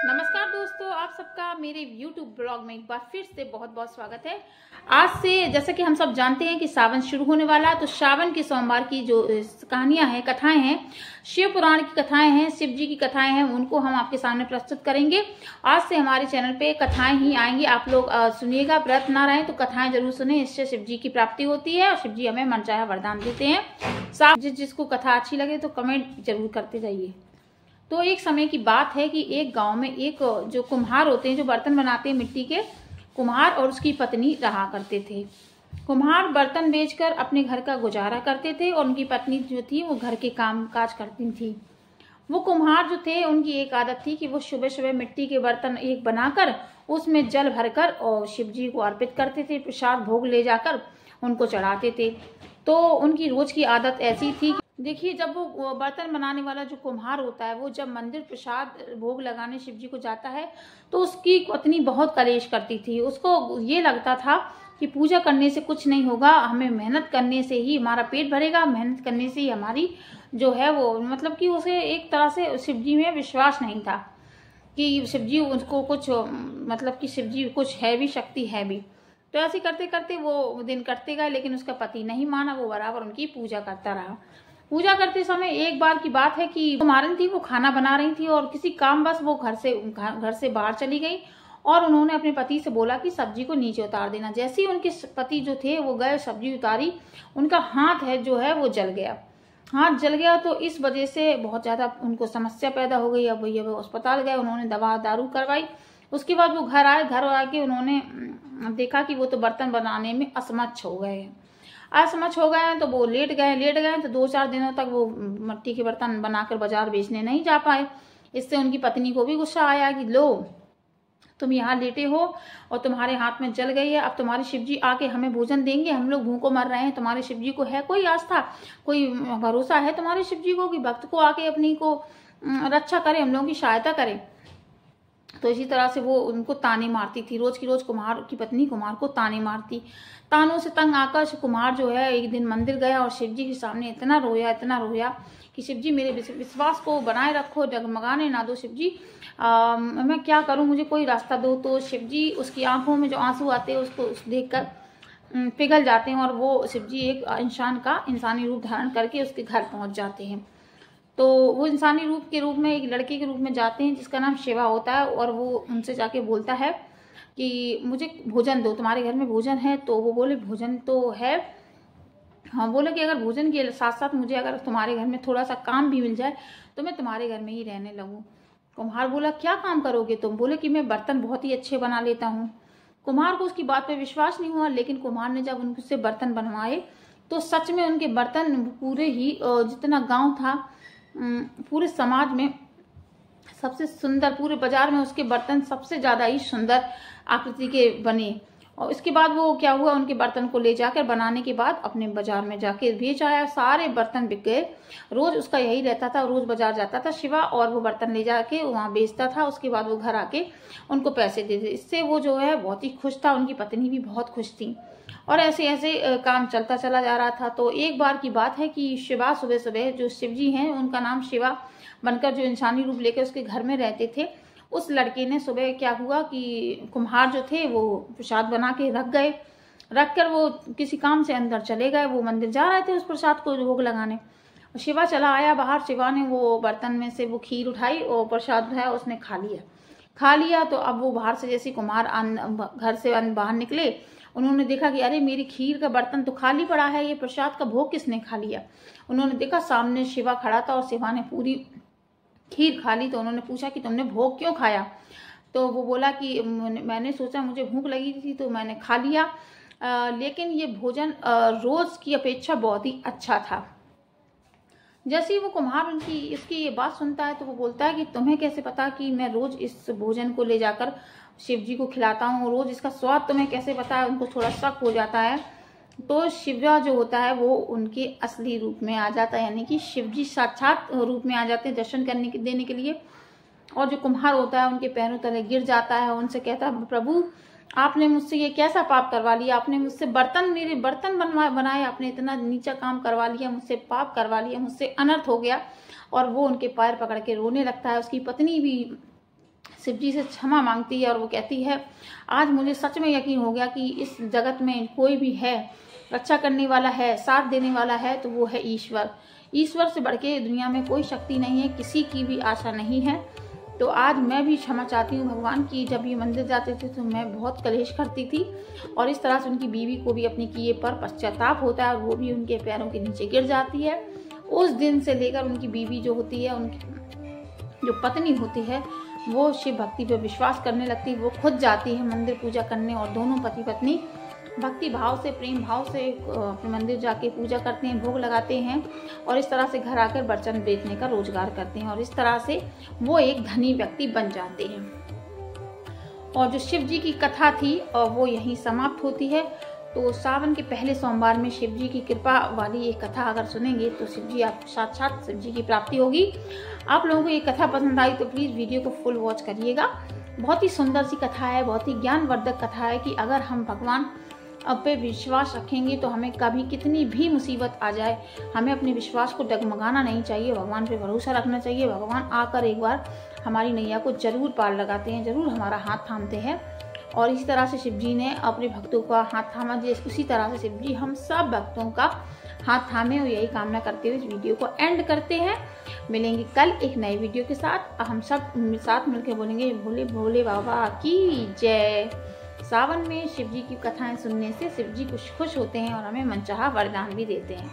नमस्कार दोस्तों, आप सबका मेरे YouTube ब्लॉग में एक बार फिर से बहुत बहुत स्वागत है। आज से जैसा कि हम सब जानते हैं कि सावन शुरू होने वाला है, तो सावन के सोमवार की जो कहानियां हैं, कथाएं हैं, शिव पुराण की कथाएं हैं, शिव जी की कथाएं हैं, उनको हम आपके सामने प्रस्तुत करेंगे। आज से हमारे चैनल पे कथाएं ही आएंगी, आप लोग सुनिएगा, व्रत ना रहें तो कथाएं जरूर सुने, इससे शिव जी की प्राप्ति होती है और शिव जी हमें मनचाहा वरदान देते हैं। जिसको कथा अच्छी लगे तो कमेंट जरूर करते जाइए। तो एक समय की बात है कि एक गांव में एक जो कुम्हार होते हैं, जो बर्तन बनाते हैं मिट्टी के, कुम्हार और उसकी पत्नी रहा करते थे। कुम्हार बर्तन बेचकर अपने घर का गुजारा करते थे और उनकी पत्नी जो थी वो घर के काम काज करती थी। वो कुम्हार जो थे, उनकी एक आदत थी कि वो सुबह सुबह मिट्टी के बर्तन एक बनाकर उसमें जल भरकर और शिव जी को अर्पित करते थे, प्रसाद भोग ले जाकर उनको चढ़ाते थे। तो उनकी रोज की आदत ऐसी थी। देखिए, जब वो बर्तन बनाने वाला जो कुम्हार होता है, वो जब मंदिर प्रसाद भोग लगाने शिव जी को जाता है तो उसकी पत्नी बहुत कलेश करती थी। उसको ये लगता था कि पूजा करने से कुछ नहीं होगा, हमें मेहनत करने से ही हमारा पेट भरेगा, मेहनत करने से ही हमारी जो है वो, मतलब कि उसे एक तरह से शिव जी में विश्वास नहीं था कि शिव जी उसको कुछ, मतलब कि शिव जी कुछ है भी, शक्ति है भी। तो ऐसे करते करते वो दिन कटते गए, लेकिन उसका पति नहीं माना, वो बराबर उनकी पूजा करता रहा। पूजा करते समय एक बार की बात है कि कुम्हारन थी, वो खाना बना रही थी और किसी काम बस वो घर से बाहर चली गई और उन्होंने अपने पति से बोला कि सब्जी को नीचे उतार देना। जैसे ही उनके पति जो थे वो गए, सब्जी उतारी, उनका हाथ है जो है वो जल गया। हाथ जल गया तो इस वजह से बहुत ज्यादा उनको समस्या पैदा हो गई। अब भैया वो अस्पताल गए, उन्होंने दवा दारू करवाई। उसके बाद वो घर आए, घर आके उन्होंने देखा कि वो तो बर्तन बनाने में असमर्थ हो गए हैं। असमर्थ हो गए हैं तो वो लेट गए तो 2-4 दिनों तक वो मिट्टी के बर्तन बनाकर बाजार बेचने नहीं जा पाए। इससे उनकी पत्नी को भी गुस्सा आया कि लो, तुम यहाँ लेटे हो और तुम्हारे हाथ में जल गई है, अब तुम्हारे शिव जी आके हमें भोजन देंगे, हम लोग भूखों मर रहे हैं, तुम्हारे शिव जी को है कोई आस्था, कोई भरोसा है तुम्हारे शिव जी को कि भक्त को आके अपनी को रक्षा करे, हम लोगों की सहायता करे। तो इसी तरह से वो उनको ताने मारती थी, रोज की रोज कुम्हार की पत्नी कुम्हार को ताने मारती। तानों से तंग आकर कुम्हार जो है एक दिन मंदिर गया और शिव जी के सामने इतना रोया कि शिव जी मेरे विश्वास को बनाए रखो, डगमगाने ना दो शिव जी, मैं क्या करूं, मुझे कोई रास्ता दो। तो शिव जी, उसकी आंखों में जो आंसू आते हैं उसको देखकर पिघल जाते हैं और वो शिव जी एक इंसान का इंसानी रूप धारण करके उसके घर पहुंच जाते हैं। तो वो इंसानी रूप में एक लड़के के रूप में जाते हैं जिसका नाम शिवा होता है और वो उनसे जाके बोलता है कि मुझे भोजन दो, तुम्हारे घर में भोजन है? तो वो बोले भोजन तो है। हाँ, बोले कि अगर भोजन के साथ साथ मुझे अगर तुम्हारे घर में थोड़ा सा काम भी मिल जाए तो मैं तुम्हारे घर में ही रहने लगूं। कुम्हार बोला क्या काम करोगे तुम? बोले कि मैं बर्तन बहुत ही अच्छे बना लेता हूँ। कुम्हार को उसकी बात पे विश्वास नहीं हुआ, लेकिन कुम्हार ने जब उनसे बर्तन बनवाए तो सच में उनके बर्तन पूरे ही जितना गाँव था, पूरे समाज में सबसे सुंदर, पूरे बाजार में उसके बर्तन सबसे ज्यादा ही सुंदर आकृति के बने। और इसके बाद वो क्या हुआ, उनके बर्तन को ले जाकर बनाने के बाद अपने बाजार में जाके बेच आया, सारे बर्तन बिक गए। रोज उसका यही रहता था, रोज बाजार जाता था शिवा और वो बर्तन ले जाके वहां बेचता था। उसके बाद वो घर आके उनको पैसे देते। इससे वो जो है बहुत ही खुश था, उनकी पत्नी भी बहुत खुश थी और ऐसे ऐसे काम चलता चला जा रहा था। तो एक बार की बात है कि शिवा सुबह सुबह, जो शिव जी हैं उनका नाम शिवा बनकर जो इंसानी रूप लेकर उसके घर में रहते थे, उस लड़के ने सुबह क्या हुआ कि कुम्हार जो थे वो प्रसाद बना के रख कर वो किसी काम से अंदर चले गए। वो मंदिर जा रहे थे उस प्रसाद को भोग लगाने। शिवा चला आया बाहर, शिवा ने वो बर्तन में से वो खीर उठाई और प्रसाद है उसने खा लिया। तो अब वो बाहर से जैसे कुम्हार घर से बाहर निकले, उन्होंने देखा कि अरे मेरी खीर का बर्तन तो खाली पड़ा है, ये प्रसाद का भोग किसने खा लिया। उन्होंने देखा सामने शिवा खड़ा था और शिवा ने पूरी खीर खा ली। तो उन्होंने पूछा कि तुमने भोग क्यों खाया? तो वो बोला कि मैंने सोचा मुझे भूख लगी थी तो मैंने खा लिया, लेकिन ये भोजन रोज की अपेक्षा बहुत ही अच्छा था। जैसे ही वो कुम्हार इसकी ये बात सुनता है तो वो बोलता है कि तुम्हें कैसे पता कि मैं रोज इस भोजन को ले जाकर शिव जी को खिलाता हूँ, रोज इसका स्वाद तुम्हें कैसे पता है? उनको थोड़ा शक हो जाता है। तो शिवा जो होता है वो उनके असली रूप में आ जाता है, यानी कि शिव जी साक्षात रूप में आ जाते हैं दर्शन देने के लिए। और जो कुम्हार होता है उनके पैरों तले गिर जाता है, उनसे कहता है प्रभु आपने मुझसे ये कैसा पाप करवा लिया, आपने मुझसे मेरे बर्तन बनाए, आपने इतना नीचा काम करवा लिया, मुझसे पाप करवा लिया, मुझसे अनर्थ हो गया। और वो उनके पैर पकड़ के रोने लगता है। उसकी पत्नी भी शिव जी से क्षमा मांगती है और वो कहती है, आज मुझे सच में यकीन हो गया कि इस जगत में कोई भी है, रक्षा करने वाला है, साथ देने वाला है, तो वो है ईश्वर। ईश्वर से बढ़ के दुनिया में कोई शक्ति नहीं है, किसी की भी आशा नहीं है। तो आज मैं भी क्षमा चाहती हूँ भगवान की। जब ये मंदिर जाते थे तो मैं बहुत कलेश करती थी, और इस तरह से उनकी बीवी को भी अपने किए पर पश्चाताप होता है और वो भी उनके पैरों के नीचे गिर जाती है। उस दिन से लेकर उनकी बीवी जो होती है, उनकी जो पत्नी होती है, वो शिव भक्ति पे विश्वास करने लगती है। वो खुद जाती है मंदिर पूजा करने, और दोनों पति पत्नी भक्ति भाव से, प्रेम भाव से अपने मंदिर जाके पूजा करते हैं, भोग लगाते हैं, और इस तरह से घर आकर बर्तन बेचने का रोजगार करते हैं, और इस तरह से वो एक धनी व्यक्ति बन जाते हैं। और जो शिव जी की कथा थी और वो यहीं समाप्त होती है। तो सावन के पहले सोमवार में शिव जी की कृपा वाली ये कथा अगर सुनेंगे तो शिव जी आपको साक्षात शिव जी की प्राप्ति होगी। आप लोगों को ये कथा पसंद आई तो प्लीज़ वीडियो को फुल वॉच करिएगा। बहुत ही सुंदर सी कथा है, बहुत ही ज्ञानवर्धक कथा है कि अगर हम भगवान पे विश्वास रखेंगे तो हमें कभी कितनी भी मुसीबत आ जाए, हमें अपने विश्वास को डगमगाना नहीं चाहिए, भगवान पे भरोसा रखना चाहिए। भगवान आकर एक बार हमारी नैया को जरूर पार लगाते हैं, जरूर हमारा हाथ थामते हैं। और इसी तरह से शिव जी ने अपने भक्तों का हाथ थामा, उसी तरह से शिव जी हम सब भक्तों का हाथ थामे, और यही कामना करते हुए इस वीडियो को एंड करते हैं। मिलेंगे कल एक नए वीडियो के साथ। हम सब साथ मिलकर बोलेंगे भोले भोले बाबा की जय। सावन में शिव जी की कथाएं सुनने से शिव जी खुश होते हैं और हमें मनचाहा वरदान भी देते हैं।